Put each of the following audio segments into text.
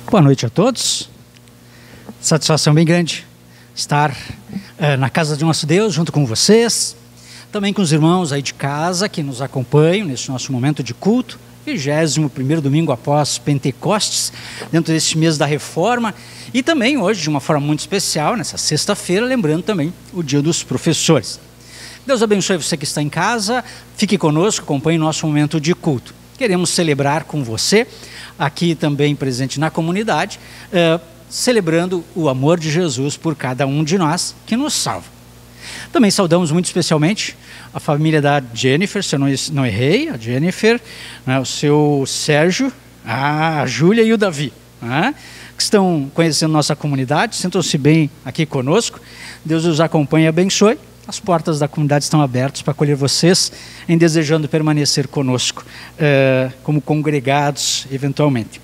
Boa noite a todos. Satisfação bem grande estar na casa de nosso Deus, junto com vocês, também com os irmãos aí de casa que nos acompanham nesse nosso momento de culto, 21º domingo após Pentecostes, dentro deste mês da Reforma, e também hoje, de uma forma muito especial, nessa sexta-feira, lembrando também o Dia dos Professores. Deus abençoe você que está em casa, fique conosco, acompanhe nosso momento de culto. Queremos celebrar com você, aqui também presente na comunidade, celebrando o amor de Jesus por cada um de nós que nos salva. Também saudamos muito especialmente a família da Jennifer, se eu não errei, a Jennifer, o seu Sérgio, a Júlia e o Davi, que estão conhecendo nossa comunidade, sentam-se bem aqui conosco. Deus os acompanhe e abençoe. As portas da comunidade estão abertas para acolher vocês, em desejando permanecer conosco, como congregados, eventualmente.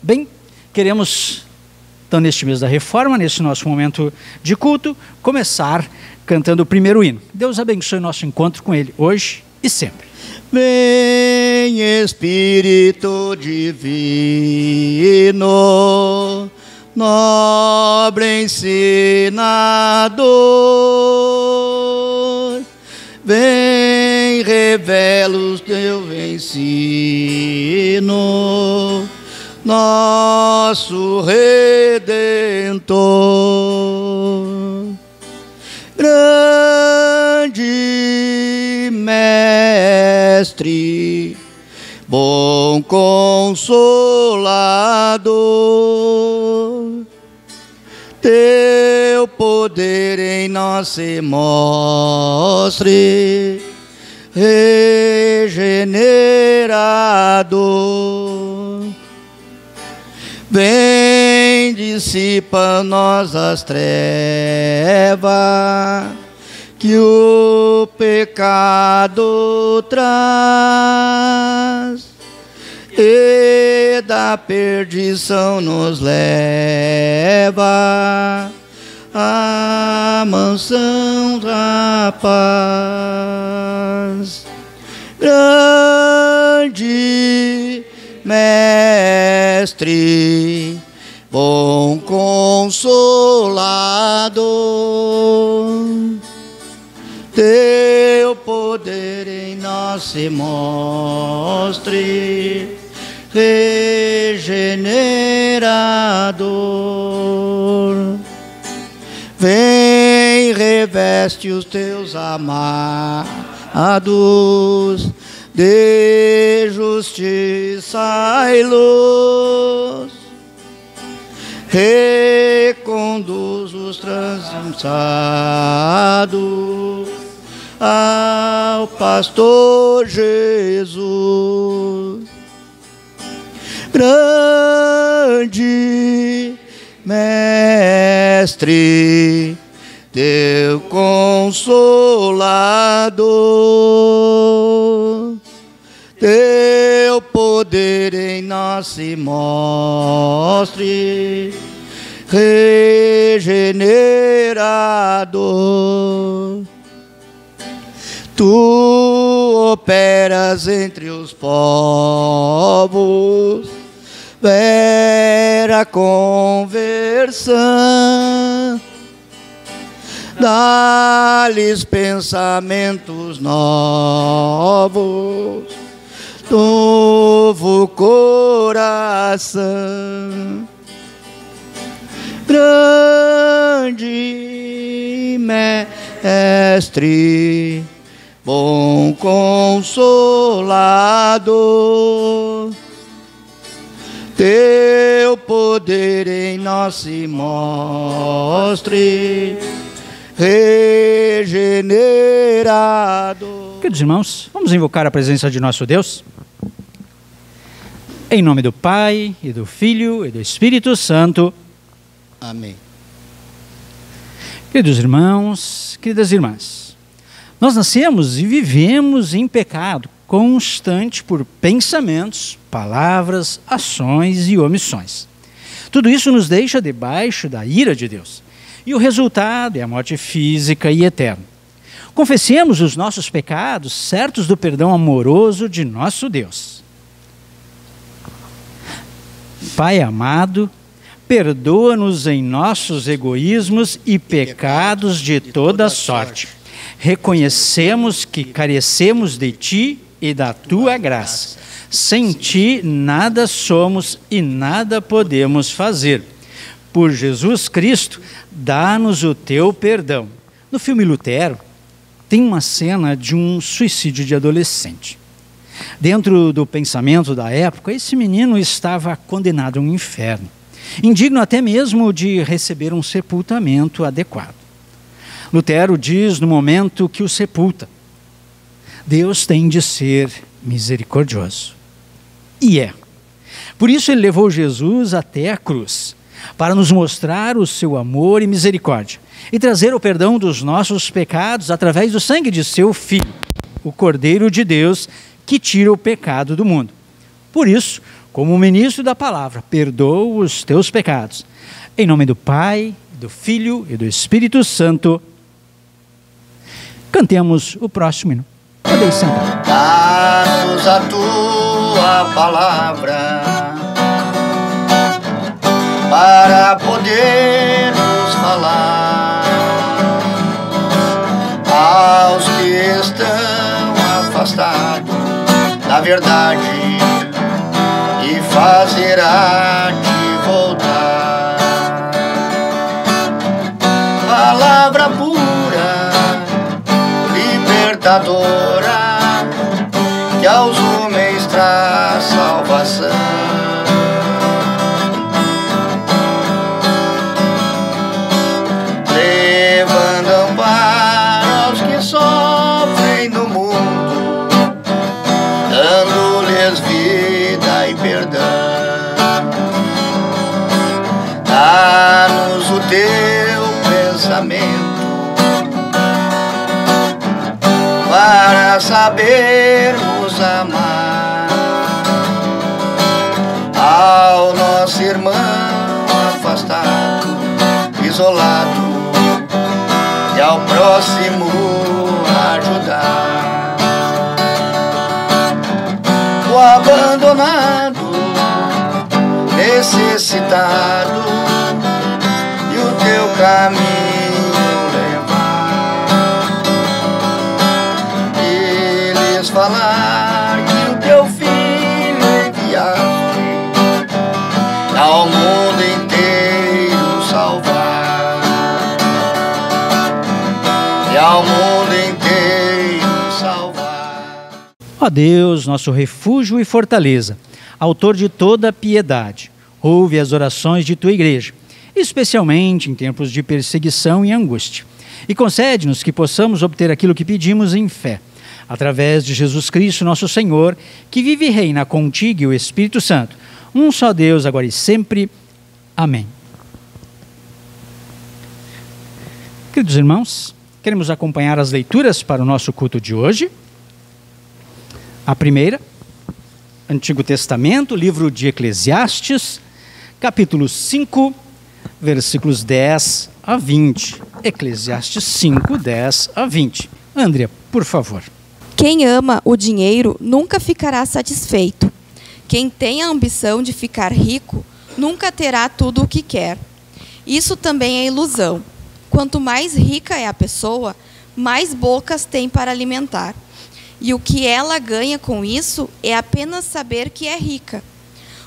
Bem, queremos, então, neste mês da Reforma, nesse nosso momento de culto, começar cantando o primeiro hino. Deus abençoe o nosso encontro com Ele, hoje e sempre. Vem, Espírito Divino, nobre ensinador, vem, revela o teu ensino, nosso Redentor. Grande Mestre, bom Consolador, teu poder em nós se mostre, regenerador. Vem, dissipa nós as trevas que o pecado traz, e da perdição nos leva à mansão da paz. Grande Mestre, bom Consolador, teu poder em nós se mostre, regenerador. Vem, reveste os teus amados de justiça e luz, reconduz os transados ao pastor Jesus. Grande Mestre, teu Consolador, teu poder em nós se mostre, regenerador. Tu operas entre os povos, vera conversão, dá-lhes pensamentos novos, novo coração. Grande Mestre, bom Consolador, teu poder em nós se mostre, regenerador. Queridos irmãos, vamos invocar a presença de nosso Deus? Em nome do Pai, e do Filho, e do Espírito Santo. Amém. Queridos irmãos, queridas irmãs, nós nascemos e vivemos em pecado constante por pensamentos, palavras, ações e omissões. Tudo isso nos deixa debaixo da ira de Deus. E o resultado é a morte física e eterna. Confessemos os nossos pecados, certos do perdão amoroso de nosso Deus. Pai amado, perdoa-nos em nossos egoísmos e pecados de toda sorte. Reconhecemos que carecemos de Ti e da Tua graça. Sem Ti nada somos e nada podemos fazer. Por Jesus Cristo, dá-nos o Teu perdão. No filme Lutero, tem uma cena de um suicídio de adolescente. Dentro do pensamento da época, esse menino estava condenado a um inferno, indigno até mesmo de receber um sepultamento adequado. Lutero diz no momento que o sepulta: Deus tem de ser misericordioso. E é. Por isso ele levou Jesus até a cruz, para nos mostrar o seu amor e misericórdia, e trazer o perdão dos nossos pecados através do sangue de seu Filho, o Cordeiro de Deus, que tira o pecado do mundo. Por isso, como ministro da palavra, perdoa os teus pecados. Em nome do Pai, do Filho e do Espírito Santo. Cantemos o próximo hino. Podeis sentar. Dá-nos a tua palavra para podermos falar aos que estão afastados da verdade e fazer a te voltar. Palavra pura, libertadora, que aos homens traz salvação. Levando amparo aos que sofrem no mundo, dando-lhes vida e perdão. Dá-nos o teu pensamento para sabermos amar ao nosso irmão afastado, isolado, e ao próximo ajudar. O abandonado, necessitado, e o teu caminho levar. Eles falar que o teu filho enviaste ao mundo inteiro salvar, e ao mundo inteiro salvar. Ó Deus, nosso refúgio e fortaleza, autor de toda piedade, ouve as orações de tua igreja, especialmente em tempos de perseguição e angústia, e concede-nos que possamos obter aquilo que pedimos em fé, através de Jesus Cristo, nosso Senhor, que vive e reina contigo e o Espírito Santo, um só Deus, agora e sempre. Amém. Queridos irmãos, queremos acompanhar as leituras para o nosso culto de hoje. A primeira, Antigo Testamento, livro de Eclesiastes, capítulo 5, versículos 10 a 20. Eclesiastes 5, 10 a 20. Andrea, por favor. Quem ama o dinheiro nunca ficará satisfeito. Quem tem a ambição de ficar rico nunca terá tudo o que quer. Isso também é ilusão. Quanto mais rica é a pessoa, mais bocas tem para alimentar. E o que ela ganha com isso é apenas saber que é rica.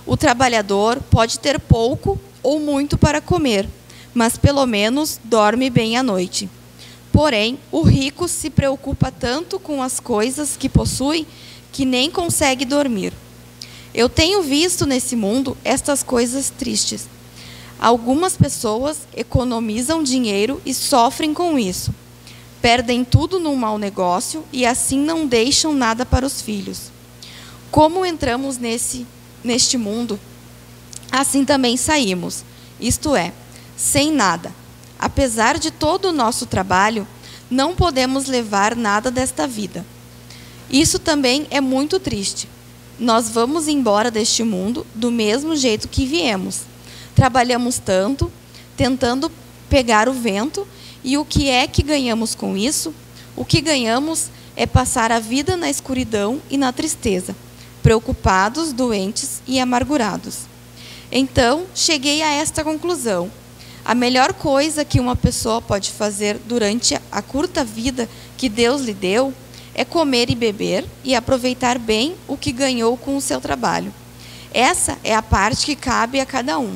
O trabalhador pode ter pouco ou muito para comer, mas pelo menos dorme bem à noite. Porém, o rico se preocupa tanto com as coisas que possui que nem consegue dormir. Eu tenho visto nesse mundo estas coisas tristes. Algumas pessoas economizam dinheiro e sofrem com isso. Perdem tudo num mau negócio e assim não deixam nada para os filhos. Como entramos neste mundo, assim também saímos, isto é, sem nada. Apesar de todo o nosso trabalho, não podemos levar nada desta vida. Isso também é muito triste. Nós vamos embora deste mundo do mesmo jeito que viemos. Trabalhamos tanto, tentando pegar o vento, e o que é que ganhamos com isso? O que ganhamos é passar a vida na escuridão e na tristeza, preocupados, doentes e amargurados. Então, cheguei a esta conclusão. A melhor coisa que uma pessoa pode fazer durante a curta vida que Deus lhe deu é comer e beber e aproveitar bem o que ganhou com o seu trabalho. Essa é a parte que cabe a cada um.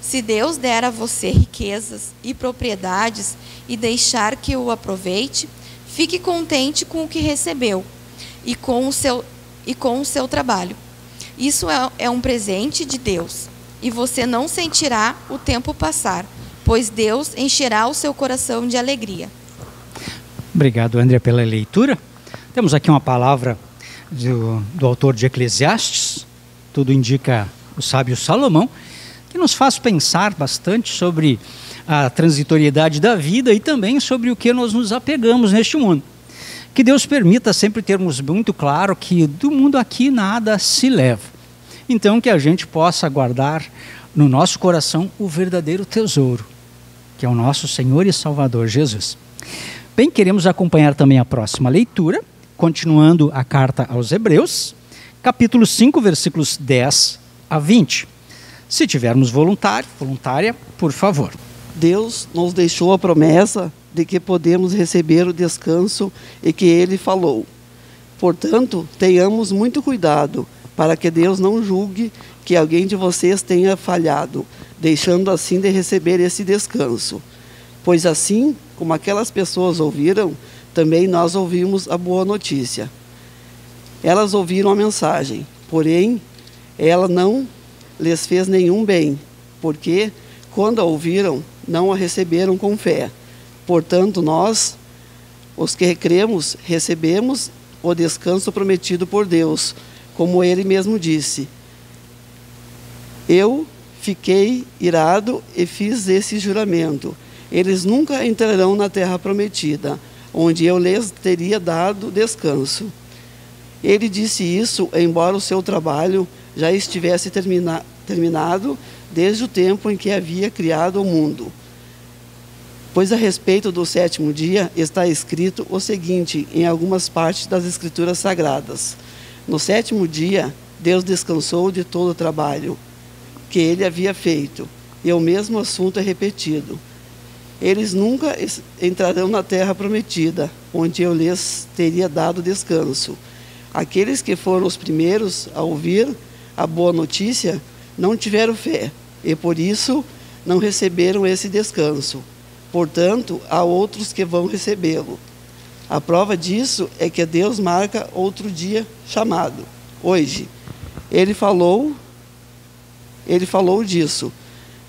Se Deus der a você riquezas e propriedades e deixar que o aproveite, fique contente com o que recebeu e com o seu trabalho. Isso é um presente de Deus, e você não sentirá o tempo passar, pois Deus encherá o seu coração de alegria. Obrigado, André, pela leitura. Temos aqui uma palavra do autor de Eclesiastes, tudo indica o sábio Salomão, que nos faz pensar bastante sobre a transitoriedade da vida e também sobre o que nós nos apegamos neste mundo. Que Deus permita sempre termos muito claro que do mundo aqui nada se leva. Então que a gente possa guardar no nosso coração o verdadeiro tesouro, que é o nosso Senhor e Salvador Jesus. Bem, queremos acompanhar também a próxima leitura, continuando a carta aos Hebreus, capítulo 5, versículos 10 a 20. Se tivermos voluntária, por favor. Deus nos deixou a promessa de que podemos receber o descanso e que Ele falou. Portanto, tenhamos muito cuidado para que Deus não julgue que alguém de vocês tenha falhado, deixando assim de receber esse descanso. Pois assim como aquelas pessoas ouviram, também nós ouvimos a boa notícia. Elas ouviram a mensagem, porém, ela não lhes fez nenhum bem, porque, quando a ouviram, não a receberam com fé. Portanto, nós, os que cremos, recebemos o descanso prometido por Deus, como Ele mesmo disse. Eu fiquei irado e fiz esse juramento. Eles nunca entrarão na terra prometida, onde eu lhes teria dado descanso. Ele disse isso, embora o seu trabalho já estivesse terminado desde o tempo em que havia criado o mundo. Pois a respeito do sétimo dia está escrito o seguinte em algumas partes das Escrituras Sagradas. No sétimo dia, Deus descansou de todo o trabalho que ele havia feito, e o mesmo assunto é repetido. Eles nunca entrarão na terra prometida, onde eu lhes teria dado descanso. Aqueles que foram os primeiros a ouvir a boa notícia não tiveram fé, e por isso não receberam esse descanso. Portanto, há outros que vão recebê-lo. A prova disso é que Deus marca outro dia chamado, hoje. Ele falou disso.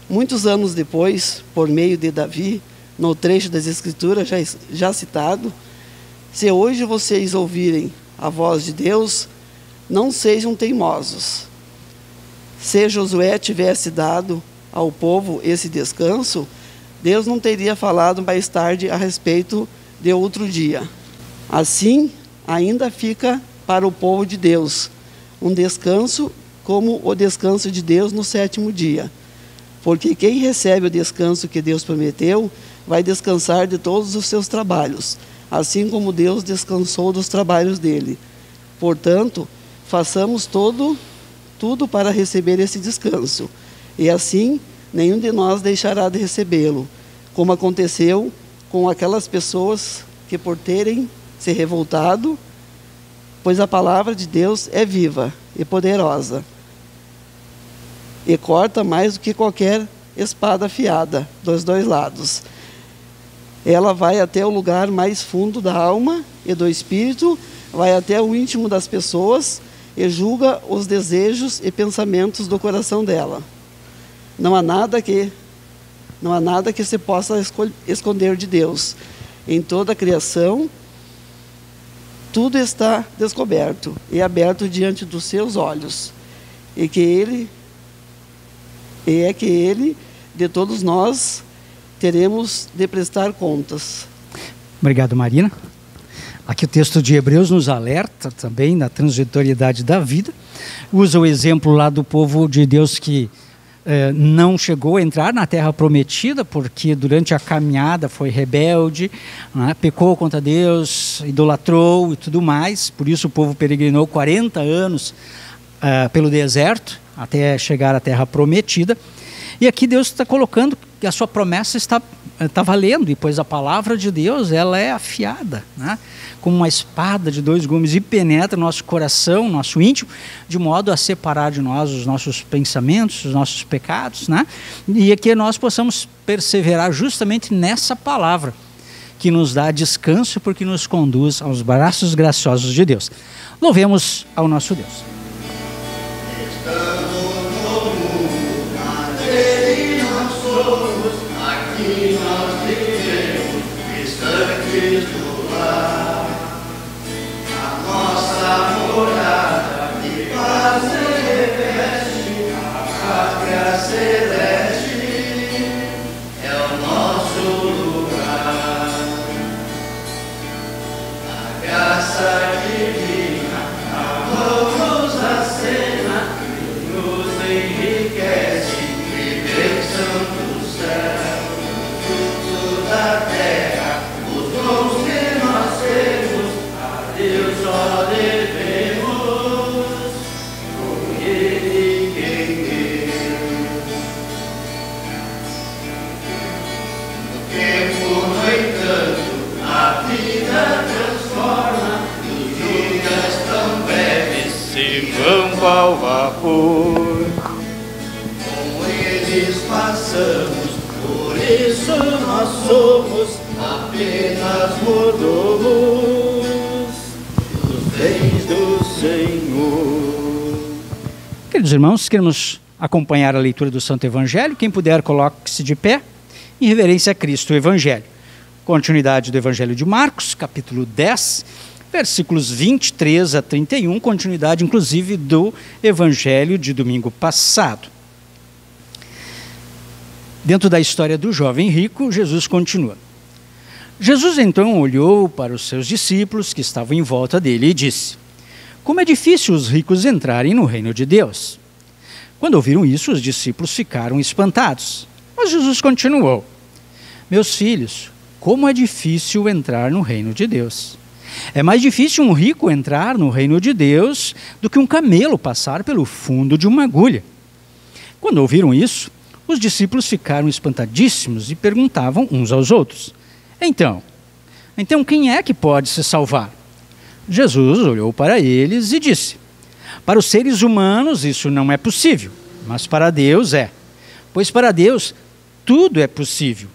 Muitos anos depois, por meio de Davi, no trecho das Escrituras já citado, se hoje vocês ouvirem a voz de Deus, não sejam teimosos. Se Josué tivesse dado ao povo esse descanso, Deus não teria falado mais tarde a respeito de outro dia. Assim, ainda fica para o povo de Deus um descanso como o descanso de Deus no sétimo dia. Porque quem recebe o descanso que Deus prometeu, vai descansar de todos os seus trabalhos, assim como Deus descansou dos trabalhos dele. Portanto, façamos tudo para receber esse descanso. E assim, nenhum de nós deixará de recebê-lo, como aconteceu com aquelas pessoas que, por terem se revoltado, pois a palavra de Deus é viva e poderosa, e corta mais do que qualquer espada afiada dos dois lados. Ela vai até o lugar mais fundo da alma e do espírito, vai até o íntimo das pessoas e julga os desejos e pensamentos do coração dela. Não há nada que se possa esconder de Deus. Em toda a criação, tudo está descoberto e aberto diante dos seus olhos. E que Ele, de todos nós, teremos de prestar contas. Obrigado, Marina. Aqui o texto de Hebreus nos alerta também na transitoriedade da vida. Usa o exemplo lá do povo de Deus que não chegou a entrar na terra prometida, porque durante a caminhada foi rebelde, né, pecou contra Deus, idolatrou e tudo mais. Por isso o povo peregrinou 40 anos pelo deserto, até chegar à terra prometida. E aqui Deus está colocando que a sua promessa está valendo, e pois a palavra de Deus, ela é afiada, né? Como uma espada de 2 gumes, e penetra o nosso coração, nosso íntimo, de modo a separar de nós os nossos pensamentos, os nossos pecados, né? E que nós possamos perseverar justamente nessa palavra, que nos dá descanso, porque nos conduz aos braços graciosos de Deus. Louvemos ao nosso Deus. Aqui nós vivemos, distantes do lar, a nossa morada de paz reveste, a pátria celeste é o nosso lugar. A graça divina, a mão nos acena, nos enriquece, e bênção do céu. Da terra, os dons que nós temos, a Deus só devemos, por Ele quem deu. No tempo, no entanto, a vida transforma, e os dias tão breves se vão qual vapor. Com eles passamos, por isso nós somos apenas mordomos dos bens do Senhor. Queridos irmãos, queremos acompanhar a leitura do Santo Evangelho. Quem puder, coloque-se de pé, em reverência a Cristo, o Evangelho. Continuidade do Evangelho de Marcos, capítulo 10, versículos 23 a 31, continuidade inclusive do Evangelho de domingo passado. Dentro da história do jovem rico, Jesus continua. Jesus então olhou para os seus discípulos que estavam em volta dele e disse: como é difícil os ricos entrarem no reino de Deus. Quando ouviram isso, os discípulos ficaram espantados. Mas Jesus continuou: meus filhos, como é difícil entrar no reino de Deus. É mais difícil um rico entrar no reino de Deus do que um camelo passar pelo fundo de uma agulha. Quando ouviram isso, os discípulos ficaram espantadíssimos e perguntavam uns aos outros: Então quem é que pode se salvar? Jesus olhou para eles e disse: para os seres humanos isso não é possível, mas para Deus é, pois para Deus tudo é possível.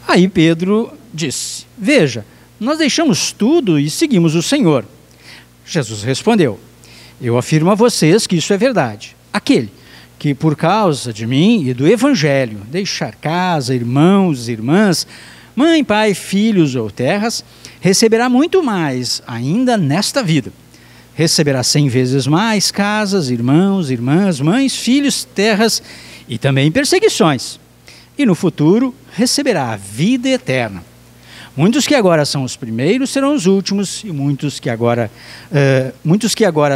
Aí Pedro disse: veja, nós deixamos tudo e seguimos o Senhor. Jesus respondeu: eu afirmo a vocês que isso é verdade. Aquele que por causa de mim e do Evangelho deixar casa, irmãos, irmãs, mãe, pai, filhos ou terras, receberá muito mais ainda nesta vida. Receberá 100 vezes mais casas, irmãos, irmãs, mães, filhos, terras e também perseguições. E no futuro receberá a vida eterna. Muitos que agora são os primeiros serão os últimos, e muitos que agora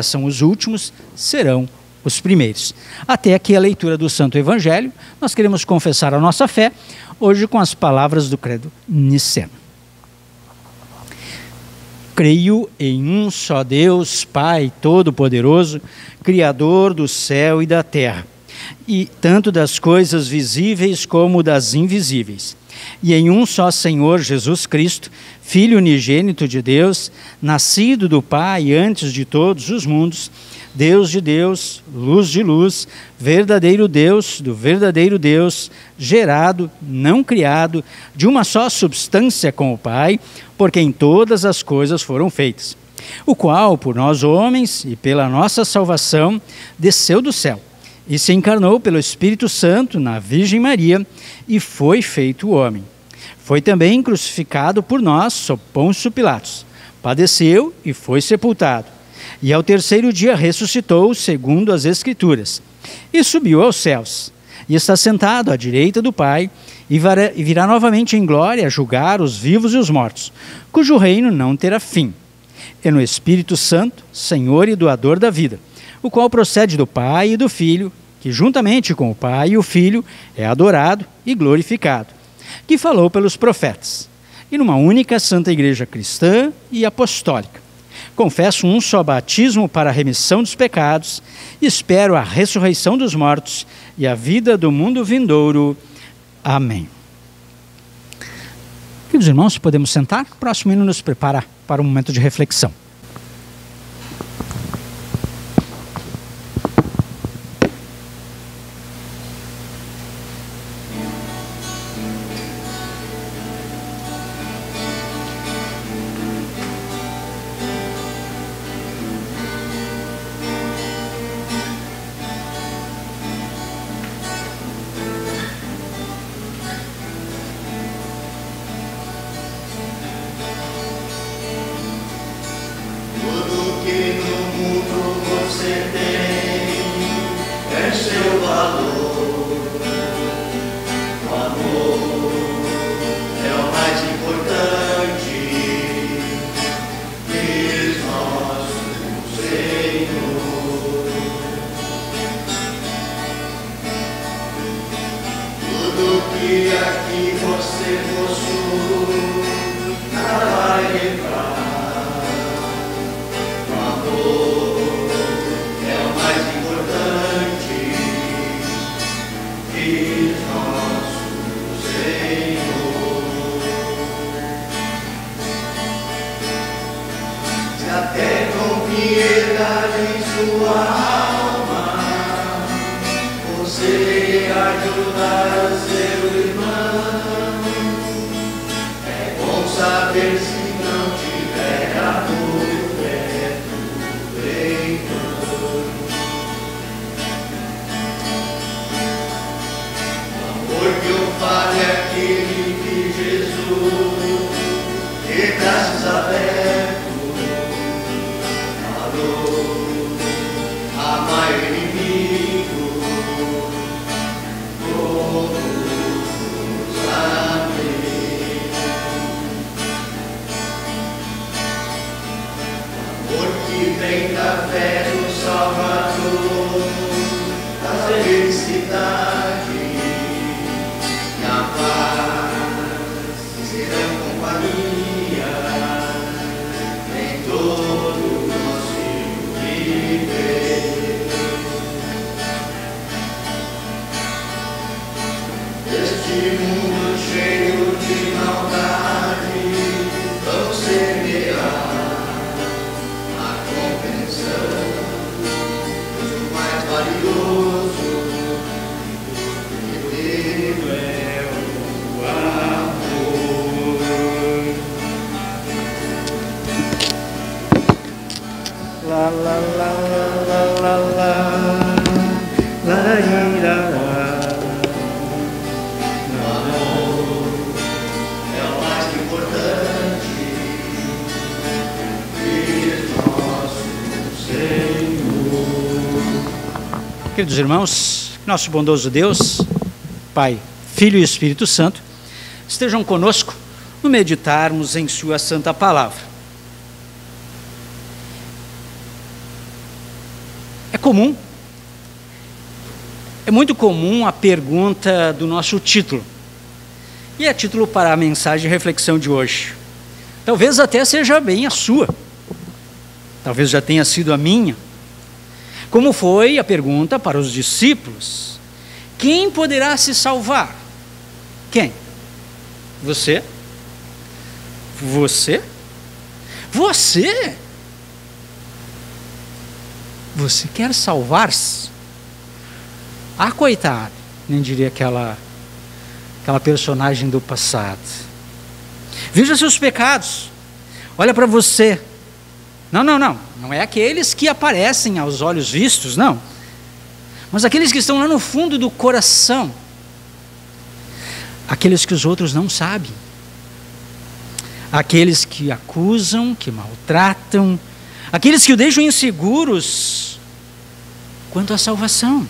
são os últimos serão os primeiros. Até aqui a leitura do Santo Evangelho. Nós queremos confessar a nossa fé, hoje com as palavras do credo niceno. Creio em um só Deus, Pai Todo-Poderoso, Criador do céu e da terra, e tanto das coisas visíveis como das invisíveis. E em um só Senhor Jesus Cristo, Filho unigênito de Deus, nascido do Pai antes de todos os mundos, Deus de Deus, luz de luz, verdadeiro Deus do verdadeiro Deus, gerado, não criado, de uma só substância com o Pai, por quem todas as coisas foram feitas, o qual, por nós homens e pela nossa salvação, desceu do céu e se encarnou pelo Espírito Santo na Virgem Maria e foi feito homem. Foi também crucificado por nós sob Pôncio Pilatos, padeceu e foi sepultado. E ao terceiro dia ressuscitou, segundo as Escrituras, e subiu aos céus, e está sentado à direita do Pai, e virá novamente em glória a julgar os vivos e os mortos, cujo reino não terá fim. E no Espírito Santo, Senhor e doador da vida, o qual procede do Pai e do Filho, que juntamente com o Pai e o Filho é adorado e glorificado, que falou pelos profetas, e numa única santa igreja cristã e apostólica. confesso um só batismo para a remissão dos pecados, e espero a ressurreição dos mortos e a vida do mundo vindouro. Amém. Queridos irmãos, podemos sentar? O próximo hino nos prepara para um momento de reflexão. Queridos irmãos, nosso bondoso Deus, Pai, Filho e Espírito Santo, estejam conosco no meditarmos em sua santa palavra. É muito comum a pergunta do nosso título, e é título para a mensagem de reflexão de hoje. Talvez até seja bem a sua, talvez já tenha sido a minha. Como foi a pergunta para os discípulos: quem poderá se salvar? Quem? Você? Você? Você? Você quer salvar-se? Ah, coitado, nem diria aquela personagem do passado. Veja seus pecados, olha para você. Não é aqueles que aparecem aos olhos vistos, não. Mas aqueles que estão lá no fundo do coração. Aqueles que os outros não sabem. Aqueles que acusam, que maltratam. Aqueles que o deixam inseguros quanto à salvação.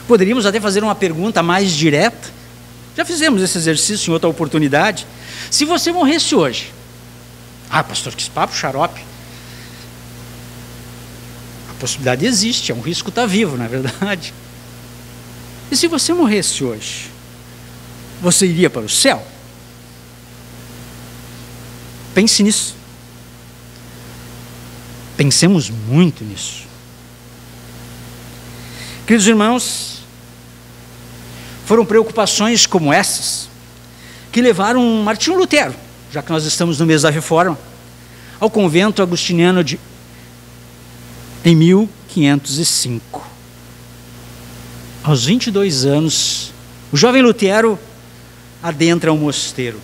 Poderíamos até fazer uma pergunta mais direta. Já fizemos esse exercício em outra oportunidade. Se você morresse hoje... Ah, pastor, que papo xarope. A possibilidade existe, é um risco estar vivo, não é verdade? E se você morresse hoje, você iria para o céu? Pense nisso. Pensemos muito nisso. Queridos irmãos, foram preocupações como essas que levaram Martinho Lutero, já que nós estamos no mês da Reforma, ao convento agostiniano em 1505. Aos 22 anos, o jovem Lutero adentra o mosteiro.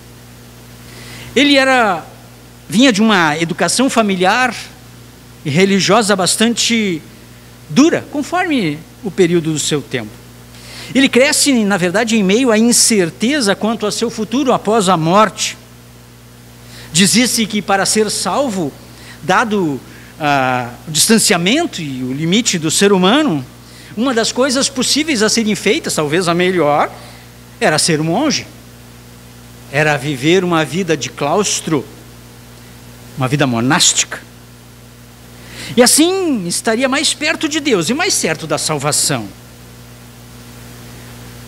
Ele vinha de uma educação familiar e religiosa bastante dura, conforme o período do seu tempo. Ele cresce, na verdade, em meio à incerteza quanto ao seu futuro após a morte. Dizia-se que para ser salvo, dado o distanciamento e o limite do ser humano, uma das coisas possíveis a serem feitas, talvez a melhor, era ser monge. Era viver uma vida de claustro, uma vida monástica. E assim estaria mais perto de Deus e mais certo da salvação.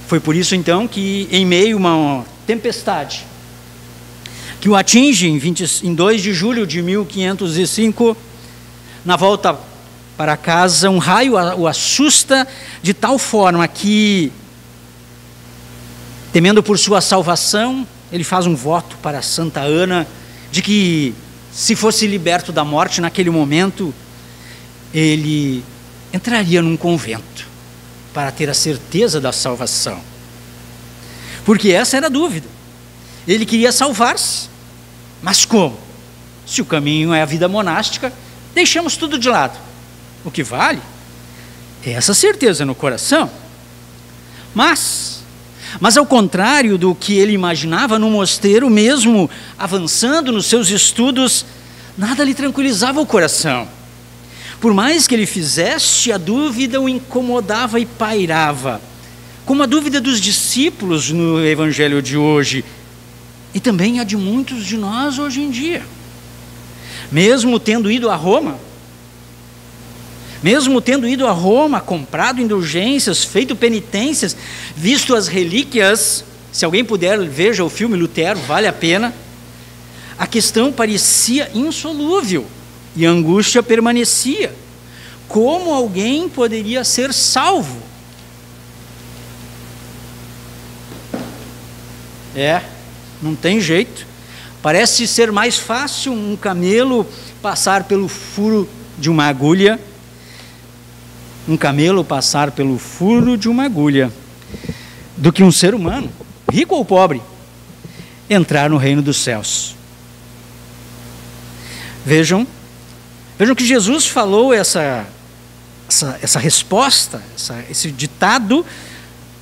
Foi por isso então que, em meio a uma tempestade que o atinge em 2 de julho de 1505, na volta para casa, um raio o assusta de tal forma que, temendo por sua salvação, ele faz um voto para Santa Ana de que, se fosse liberto da morte naquele momento, ele entraria num convento para ter a certeza da salvação. Porque essa era a dúvida. Ele queria salvar-se, mas como? Se o caminho é a vida monástica, deixamos tudo de lado. O que vale é essa certeza no coração. Mas ao contrário do que ele imaginava no mosteiro, mesmo avançando nos seus estudos, nada lhe tranquilizava o coração. Por mais que ele fizesse, a dúvida o incomodava e pairava, como a dúvida dos discípulos no evangelho de hoje, e também a de muitos de nós hoje em dia. Mesmo tendo ido a Roma, comprado indulgências, feito penitências, visto as relíquias, se alguém puder, veja o filme Lutero, vale a pena, a questão parecia insolúvel e a angústia permanecia. Como alguém poderia ser salvo? Não tem jeito. Parece ser mais fácil um camelo passar pelo furo de uma agulha, do que um ser humano, rico ou pobre, entrar no reino dos céus. Vejam que Jesus falou essa resposta, esse ditado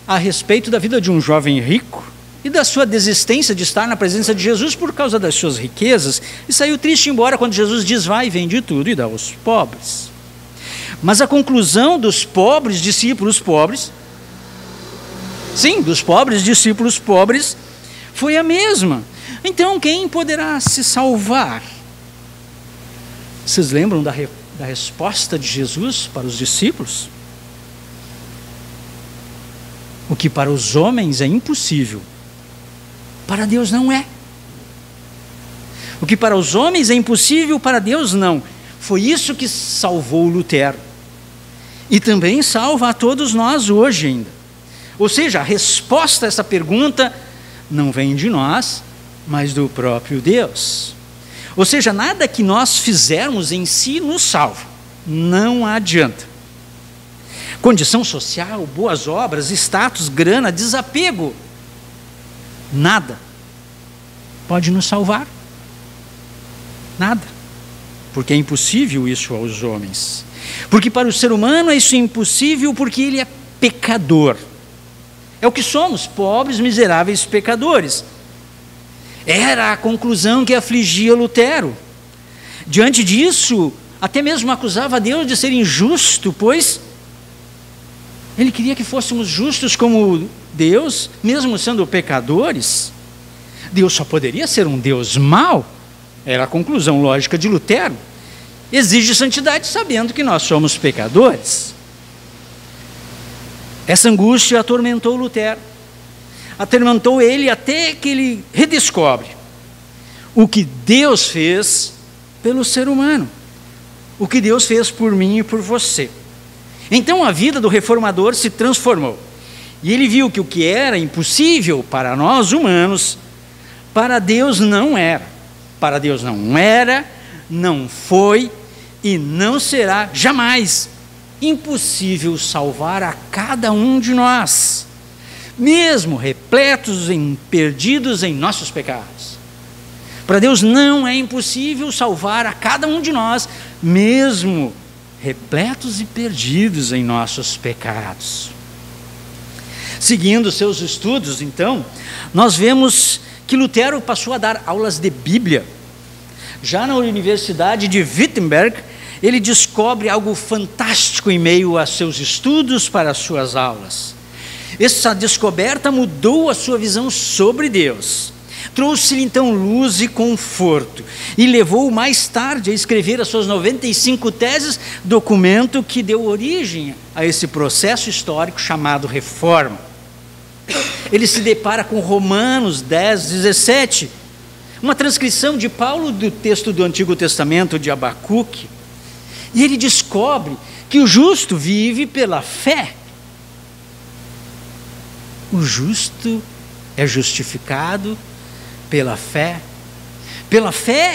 a respeito da vida de um jovem rico e da sua desistência de estar na presença de Jesus por causa das suas riquezas, e saiu triste embora quando Jesus diz: vai, vende tudo e dá aos pobres. Mas a conclusão dos pobres discípulos pobres, foi a mesma. Então quem poderá se salvar? Vocês lembram da resposta de Jesus para os discípulos? O que para os homens é impossível, para Deus não é. O que para os homens é impossível, para Deus não. Foi isso que salvou Lutero. E também salva a todos nós hoje ainda. Ou seja, a resposta a essa pergunta não vem de nós, mas do próprio Deus. Ou seja, nada que nós fizermos em si nos salva. Não adianta. Condição social, boas obras, status, grana, desapego, nada pode nos salvar. Nada. Porque é impossível isso aos homens. Porque para o ser humano isso é impossível porque ele é pecador. É o que somos, pobres, miseráveis pecadores. Era a conclusão que afligia Lutero. Diante disso, até mesmo acusava Deus de ser injusto, pois ele queria que fôssemos justos como Deus, mesmo sendo pecadores. Deus só poderia ser um Deus mau. Era a conclusão lógica de Lutero. Exige santidade sabendo que nós somos pecadores. Essa angústia atormentou Lutero. Atormentou ele até que ele redescobre o que Deus fez pelo ser humano. o que Deus fez por mim e por você. Então a vida do reformador se transformou. E ele viu que o que era impossível para nós humanos, para Deus não era. Para Deus não era, não foi e não será jamais impossível salvar a cada um de nós, mesmo repletos perdidos em nossos pecados. Para Deus não é impossível salvar a cada um de nós, mesmo repletos e perdidos em nossos pecados. Seguindo seus estudos, então, nós vemos que Lutero passou a dar aulas de Bíblia. Já na Universidade de Wittenberg, ele descobre algo fantástico em meio a seus estudos para as suas aulas. Essa descoberta mudou a sua visão sobre Deus. Trouxe-lhe então luz e conforto e levou mais tarde a escrever as suas 95 teses, documento que deu origem a esse processo histórico chamado Reforma. Ele se depara com Romanos 10:17, uma transcrição de Paulo do texto do Antigo Testamento de Abacuque, e ele descobre que o justo vive pela fé. O justo é justificado pela fé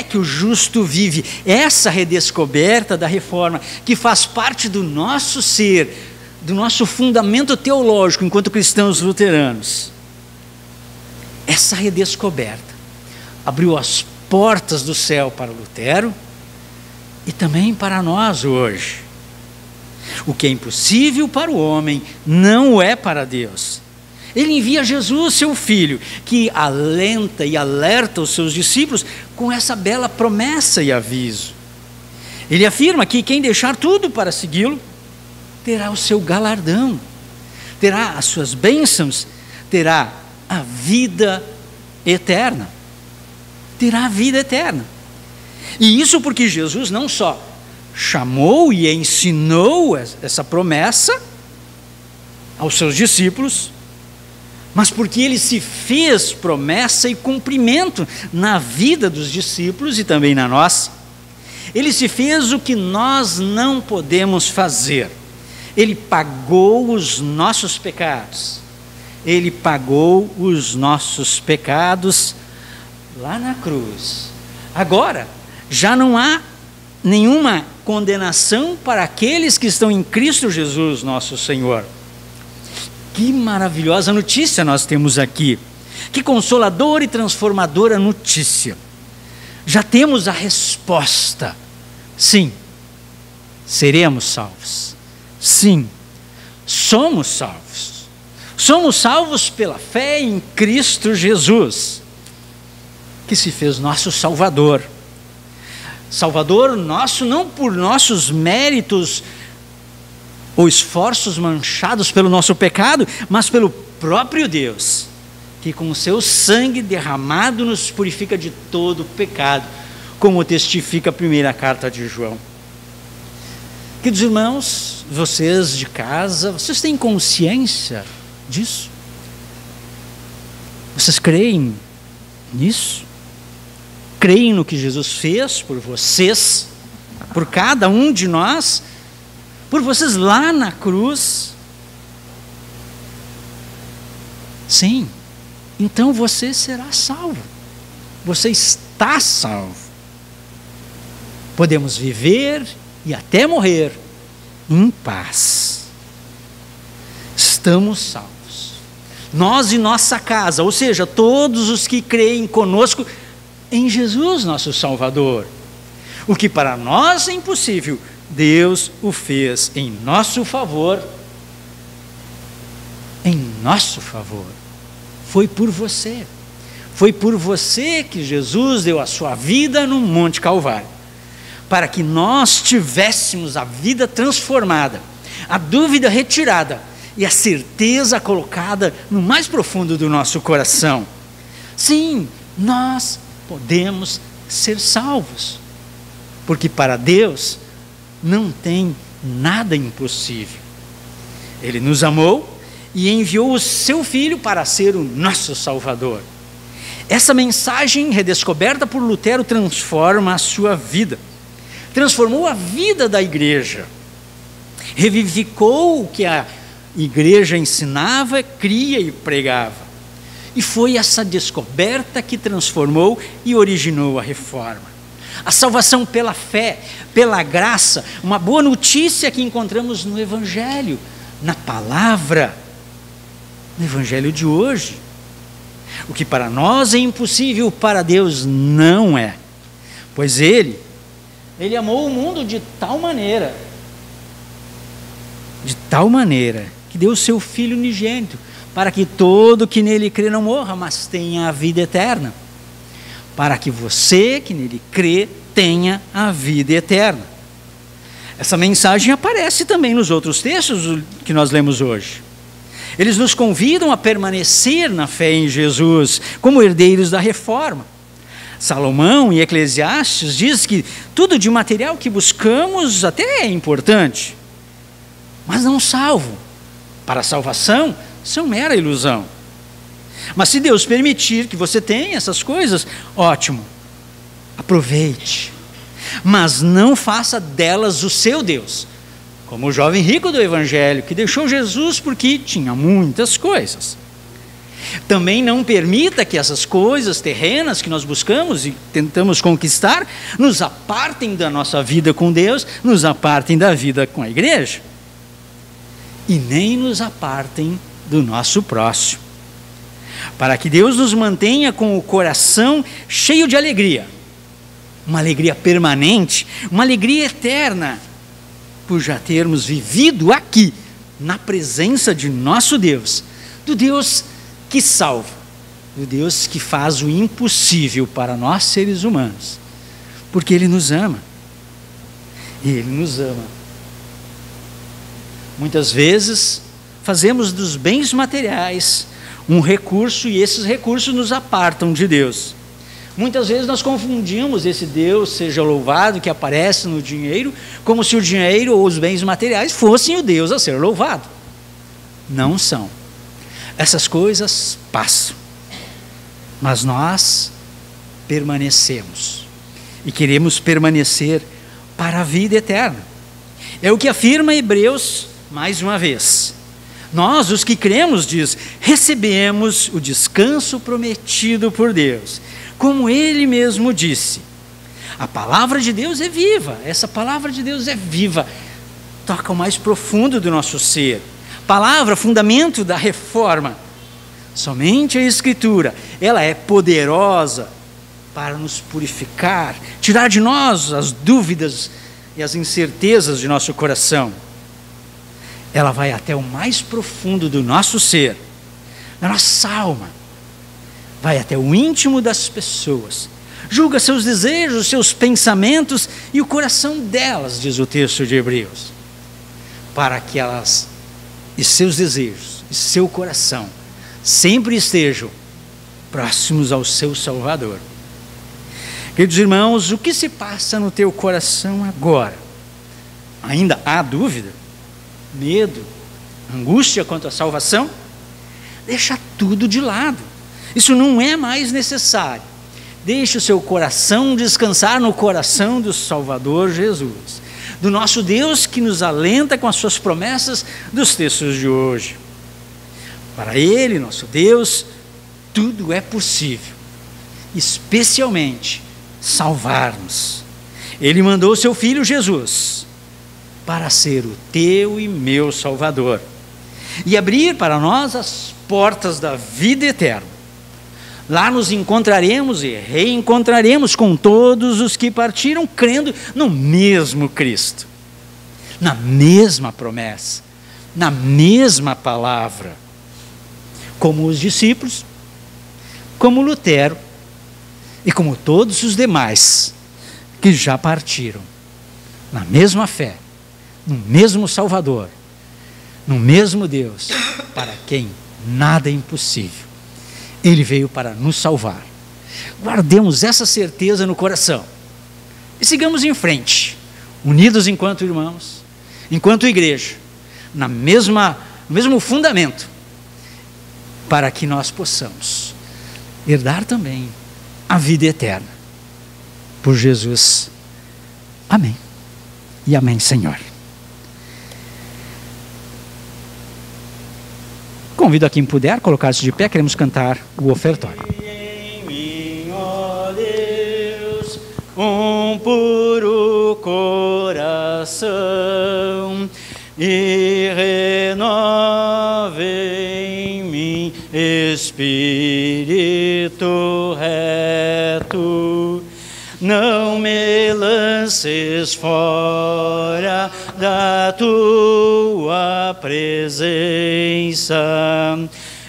que o justo vive. Essa redescoberta da reforma, que faz parte do nosso ser, do nosso fundamento teológico enquanto cristãos luteranos. Essa redescoberta abriu as portas do céu para Lutero e também para nós hoje. O que é impossível para o homem não é para Deus. Ele envia Jesus, seu Filho, que alenta e alerta os seus discípulos com essa bela promessa e aviso. Ele afirma que quem deixar tudo para segui-lo, terá o seu galardão, terá as suas bênçãos, terá a vida eterna. Terá a vida eterna. E isso porque Jesus não só chamou e ensinou essa promessa aos seus discípulos, mas porque ele se fez promessa e cumprimento na vida dos discípulos e também na nossa. Ele se fez o que nós não podemos fazer. Ele pagou os nossos pecados. Ele pagou os nossos pecados lá na cruz. Agora, já não há nenhuma condenação para aqueles que estão em Cristo Jesus, nosso Senhor. Que maravilhosa notícia nós temos aqui. Que consoladora e transformadora notícia. Já temos a resposta. Sim, seremos salvos. Sim, somos salvos. Somos salvos pela fé em Cristo Jesus, que se fez nosso Salvador. Salvador nosso não por nossos méritos ou esforços manchados pelo nosso pecado, mas pelo próprio Deus, que com o seu sangue derramado nos purifica de todo pecado, como testifica a primeira carta de João. Queridos irmãos, vocês de casa, vocês têm consciência disso? Vocês creem nisso? Creem no que Jesus fez por vocês, por cada um de nós, por vocês lá na cruz? Sim, então você será salvo. Você está salvo. Podemos viver e até morrer em paz. Estamos salvos. Nós e nossa casa, ou seja, todos os que creem conosco em Jesus, nosso Salvador. O que para nós é impossível, Deus o fez em nosso favor. Em nosso favor. Foi por você. Foi por você que Jesus deu a sua vida no Monte Calvário, para que nós tivéssemos a vida transformada, a dúvida retirada e a certeza colocada no mais profundo do nosso coração. Sim, nós podemos ser salvos, porque para Deus não tem nada impossível. Ele nos amou e enviou o seu Filho para ser o nosso Salvador. Essa mensagem redescoberta por Lutero transforma a sua vida, transformou a vida da igreja, revivificou o que a igreja ensinava, cria e pregava. E foi essa descoberta que transformou e originou a reforma. A salvação pela fé, pela graça, uma boa notícia que encontramos no Evangelho, na palavra, no Evangelho de hoje. O que para nós é impossível, para Deus não é. Pois Ele amou o mundo de tal maneira, que deu o seu Filho unigênito, para que todo que nele crê não morra, mas tenha a vida eterna. Para que você que nele crê tenha a vida eterna. Essa mensagem aparece também nos outros textos que nós lemos hoje. Eles nos convidam a permanecer na fé em Jesus, como herdeiros da reforma. Salomão, em Eclesiastes, diz que tudo de material que buscamos até é importante, mas não salvo. Para a salvação, são mera ilusão. Mas se Deus permitir que você tenha essas coisas, ótimo, aproveite. Mas não faça delas o seu Deus, como o jovem rico do Evangelho, que deixou Jesus porque tinha muitas coisas. Também não permita que essas coisas terrenas que nós buscamos e tentamos conquistar, nos apartem da nossa vida com Deus, nos apartem da vida com a igreja. E nem nos apartem do nosso próximo. Para que Deus nos mantenha com o coração cheio de alegria, uma alegria permanente, uma alegria eterna, por já termos vivido aqui, na presença de nosso Deus, do Deus que salva, do Deus que faz o impossível para nós seres humanos, porque Ele nos ama, Ele nos ama. Muitas vezes fazemos dos bens materiais um recurso e esses recursos nos apartam de Deus. Muitas vezes nós confundimos esse Deus, seja louvado, que aparece no dinheiro, como se o dinheiro ou os bens materiais fossem o Deus a ser louvado. Não são. Essas coisas passam, mas nós permanecemos e queremos permanecer para a vida eterna. É o que afirma Hebreus mais uma vez. Nós, os que cremos, diz, recebemos o descanso prometido por Deus. Como Ele mesmo disse, a palavra de Deus é viva, essa palavra de Deus é viva, toca o mais profundo do nosso ser. Palavra, fundamento da reforma. Somente a Escritura, ela é poderosa para nos purificar, tirar de nós as dúvidas e as incertezas de nosso coração. Ela vai até o mais profundo do nosso ser, da nossa alma, vai até o íntimo das pessoas, julga seus desejos, seus pensamentos e o coração delas, diz o texto de Hebreus, para que elas e seus desejos e seu coração sempre estejam próximos ao seu Salvador. Queridos irmãos, o que se passa no teu coração agora? Ainda há dúvida? Medo? Angústia quanto à salvação? Deixa tudo de lado. Isso não é mais necessário. Deixe o seu coração descansar no coração do Salvador Jesus, do nosso Deus que nos alenta com as suas promessas dos textos de hoje. Para Ele, nosso Deus, tudo é possível, especialmente salvar-nos. Ele mandou o seu Filho Jesus para ser o teu e meu Salvador e abrir para nós as portas da vida eterna. Lá nos encontraremos e reencontraremos com todos os que partiram crendo no mesmo Cristo, na mesma promessa, na mesma palavra, como os discípulos, como Lutero e como todos os demais que já partiram, na mesma fé, no mesmo Salvador, no mesmo Deus, para quem nada é impossível. Ele veio para nos salvar. Guardemos essa certeza no coração e sigamos em frente, unidos enquanto irmãos, enquanto igreja, no mesmo fundamento, para que nós possamos herdar também a vida eterna. Por Jesus. Amém. e amém, Senhor. Convido a quem puder colocar-se de pé, queremos cantar o ofertório. Em mim, ó Deus, um puro coração, e renove em mim espírito reto. Não me lances fora da tua presença,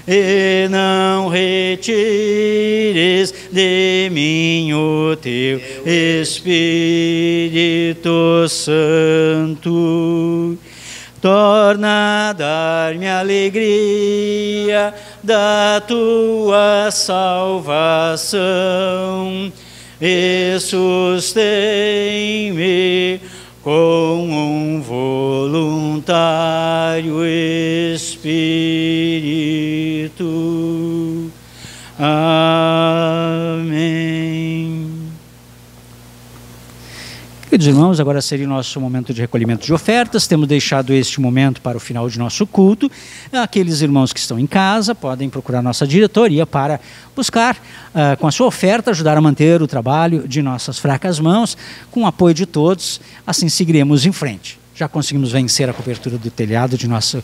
e não retires de mim o teu Espírito Santo. Torna a dar-me alegria da tua salvação, e sustém-me com um voluntário espírito. Amém. Queridos irmãos, agora seria o nosso momento de recolhimento de ofertas. Temos deixado este momento para o final de nosso culto. Aqueles irmãos que estão em casa podem procurar nossa diretoria para buscar, com a sua oferta, ajudar a manter o trabalho de nossas fracas mãos, com o apoio de todos. Assim seguiremos em frente. Já conseguimos vencer a cobertura do telhado de nosso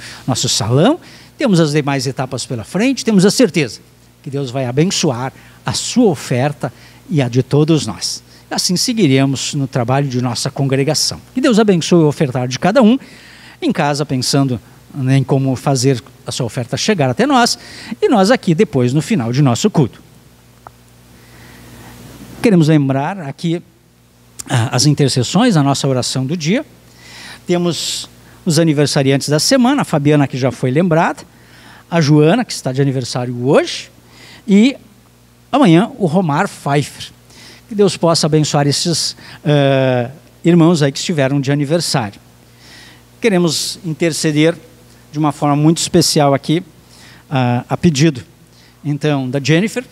salão. Temos as demais etapas pela frente. Temos a certeza que Deus vai abençoar a sua oferta e a de todos nós. Assim seguiremos no trabalho de nossa congregação. Que Deus abençoe o ofertar de cada um, em casa pensando em como fazer a sua oferta chegar até nós, e nós aqui depois no final de nosso culto. Queremos lembrar aqui as intercessões, a nossa oração do dia. Temos os aniversariantes da semana, a Fabiana, que já foi lembrada, a Joana, que está de aniversário hoje, e amanhã o Romar Pfeiffer. Que Deus possa abençoar esses irmãos aí que estiveram de aniversário. Queremos interceder de uma forma muito especial aqui, a pedido, então, da Jennifer,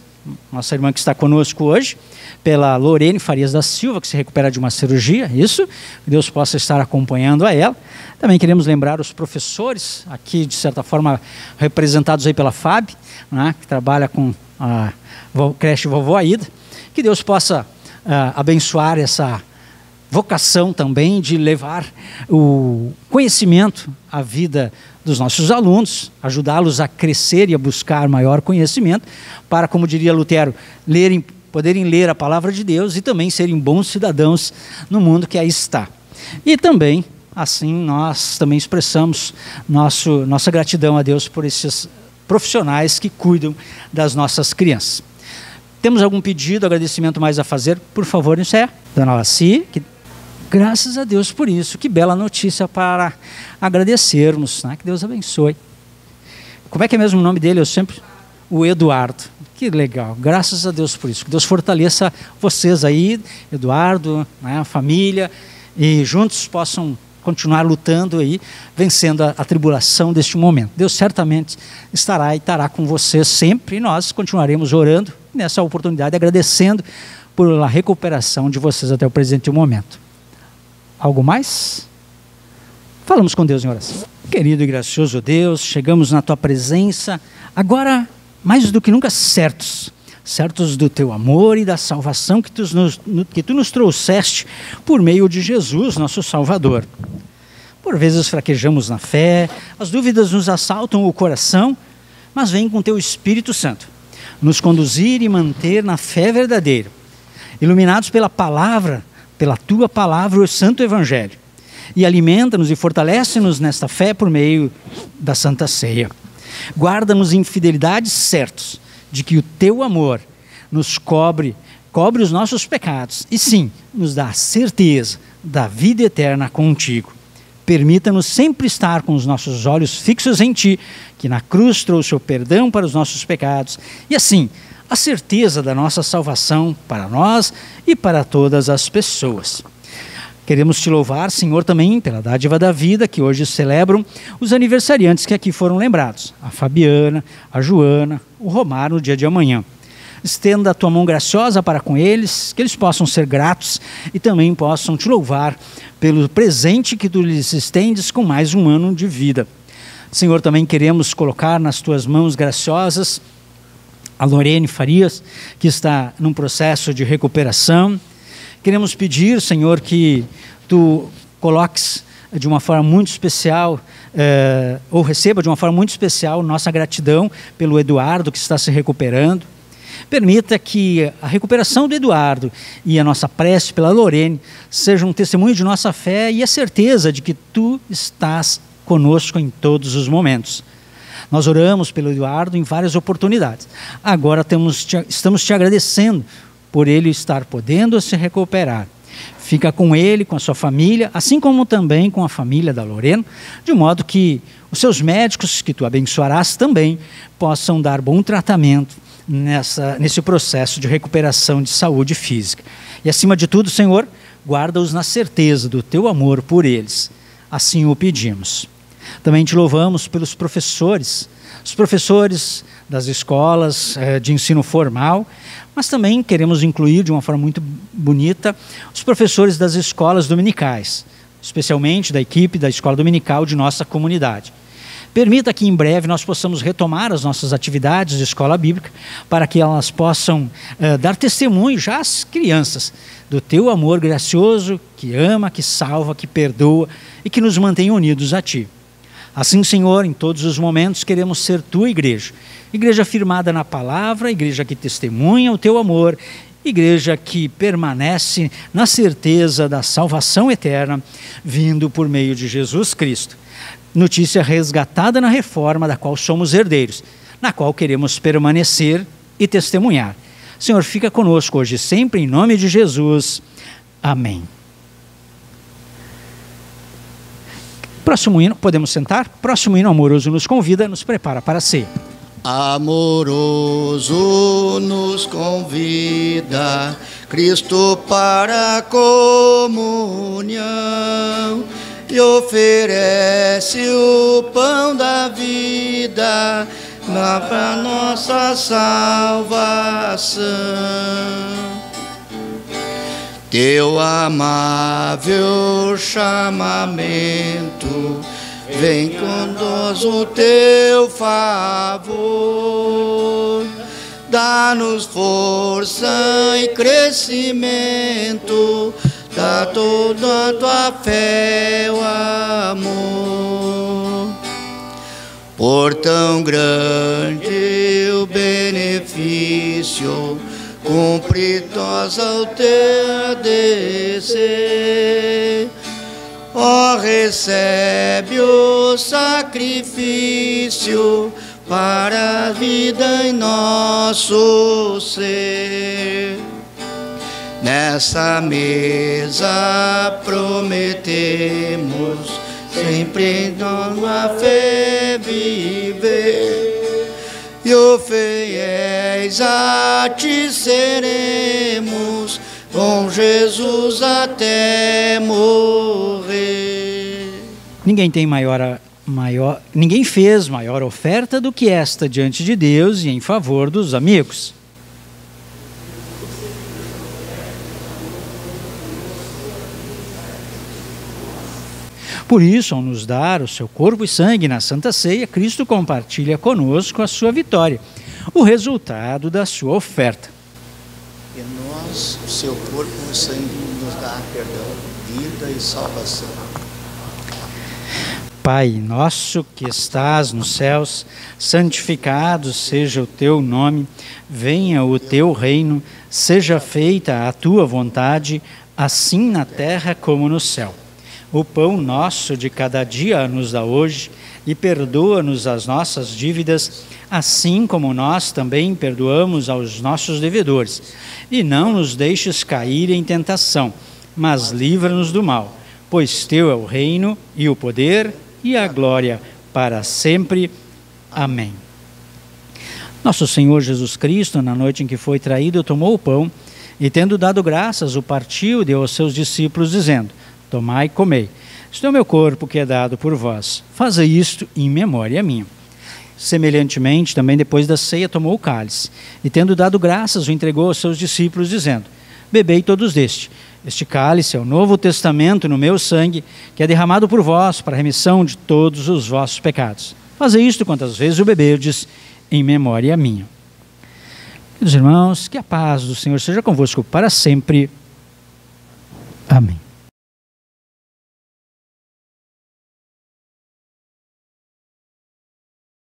nossa irmã que está conosco hoje, pela Lorene Farias da Silva, que se recupera de uma cirurgia, isso, que Deus possa estar acompanhando a ela. Também queremos lembrar os professores, aqui de certa forma representados aí pela FAB, né, que trabalha com a creche Vovó Aida. Que Deus possa abençoar essa vocação também de levar o conhecimento à vida dos nossos alunos, ajudá-los a crescer e a buscar maior conhecimento, para, como diria Lutero, poderem ler a palavra de Deus e também serem bons cidadãos no mundo que aí está. E também, assim, nós também expressamos nossa gratidão a Deus por esses profissionais que cuidam das nossas crianças. Temos algum pedido, agradecimento mais a fazer? Por favor, encerre. Dona Laci, graças a Deus por isso. Que bela notícia para agradecermos, né? Que Deus abençoe. Como é que é mesmo o nome dele? O Eduardo. Que legal. Graças a Deus por isso. Que Deus fortaleça vocês aí, Eduardo, né, a família, e juntos possam continuar lutando aí, vencendo a tribulação deste momento. Deus certamente estará e estará com vocês sempre, e nós continuaremos orando nessa oportunidade, agradecendo pela recuperação de vocês até o presente momento. Algo mais? Falamos com Deus em oração. Querido e gracioso Deus, chegamos na Tua presença, agora mais do que nunca certos do Teu amor e da salvação que Tu nos trouxeste por meio de Jesus, nosso Salvador. Por vezes fraquejamos na fé, as dúvidas nos assaltam o coração, mas vem com Teu Espírito Santo nos conduzir e manter na fé verdadeira, iluminados pela palavra, pela Tua palavra, o Santo Evangelho, e alimenta-nos e fortalece-nos nesta fé por meio da Santa Ceia. Guarda-nos em fidelidade certos de que o Teu amor nos cobre os nossos pecados e sim, nos dá a certeza da vida eterna contigo. Permita-nos sempre estar com os nossos olhos fixos em Ti, que na cruz trouxe o perdão para os nossos pecados, e assim, a certeza da nossa salvação para nós e para todas as pessoas. Queremos Te louvar, Senhor, também pela dádiva da vida, que hoje celebram os aniversariantes que aqui foram lembrados, a Fabiana, a Joana, o Romar no dia de amanhã. estenda a tua mão graciosa para com eles, que eles possam ser gratos e também possam te louvar pelo presente que tu lhes estendes com mais um ano de vida. Senhor, também queremos colocar nas tuas mãos graciosas a Lorene Farias, que está num processo de recuperação. Queremos pedir, Senhor, que tu coloques de uma forma muito especial, ou receba de uma forma muito especial nossa gratidão pelo Eduardo, que está se recuperando. Permita que a recuperação do Eduardo e a nossa prece pela Lorene seja um testemunho de nossa fé e a certeza de que tu estás conosco em todos os momentos. Nós oramos pelo Eduardo em várias oportunidades. Agora estamos te agradecendo por ele estar podendo se recuperar. Fica com ele, com a sua família, assim como também com a família da Lorena, de modo que os seus médicos, que tu abençoarás também, possam dar bom tratamento nesse processo de recuperação de saúde física. E acima de tudo, Senhor, guarda-os na certeza do teu amor por eles. Assim o pedimos. Também te louvamos pelos professores, os professores das escolas de ensino formal, mas também queremos incluir de uma forma muito bonita os professores das escolas dominicais, especialmente da equipe da escola dominical de nossa comunidade. Permita que em breve nós possamos retomar as nossas atividades de escola bíblica para que elas possam dar testemunho já às crianças do teu amor gracioso que ama, que salva, que perdoa e que nos mantém unidos a ti. Assim, Senhor, em todos os momentos queremos ser tua igreja, igreja firmada na palavra, igreja que testemunha o teu amor, igreja que permanece na certeza da salvação eterna, vindo por meio de Jesus Cristo. Notícia resgatada na reforma, da qual somos herdeiros, na qual queremos permanecer e testemunhar. Senhor, fica conosco hoje e sempre, em nome de Jesus. Amém. Próximo hino, podemos sentar? Próximo hino amoroso nos convida, nos prepara para a ceia. Amoroso nos convida Cristo para a comunhão e oferece o pão da vida para nossa salvação. Teu amável chamamento vem com nós o teu favor, dá-nos força e crescimento, dá toda a tua fé, o amor. Por tão grande o benefício, cumpre nós ao teu descer. Ó, recebe o sacrifício para a vida em nosso ser. Nessa mesa prometemos sempre em tua fé viver, e o fiéis a ti seremos, com Jesus até morrer. Ninguém fez maior oferta do que esta diante de Deus e em favor dos amigos. Por isso, ao nos dar o seu corpo e sangue na Santa Ceia, Cristo compartilha conosco a sua vitória, o resultado da sua oferta. E nós, o seu corpo e sangue, nos dá perdão, vida e salvação. Pai nosso que estás nos céus, santificado seja o teu nome, venha o teu reino, seja feita a tua vontade, assim na terra como no céu. O pão nosso de cada dia nos dá hoje, e perdoa-nos as nossas dívidas, assim como nós também perdoamos aos nossos devedores. E não nos deixes cair em tentação, mas livra-nos do mal, pois teu é o reino, e o poder, e a glória, para sempre. Amém. Nosso Senhor Jesus Cristo, na noite em que foi traído, tomou o pão, e tendo dado graças, o partiu e deu aos seus discípulos, dizendo: tomai e comei, isto é o meu corpo que é dado por vós, fazei isto em memória minha. Semelhantemente, também depois da ceia tomou o cálice, e tendo dado graças, o entregou aos seus discípulos, dizendo: bebei todos deste. Este cálice é o novo testamento no meu sangue, que é derramado por vós para a remissão de todos os vossos pecados. Fazei isto quantas vezes o beberdes, em memória minha. Queridos irmãos, que a paz do Senhor seja convosco para sempre. Amém.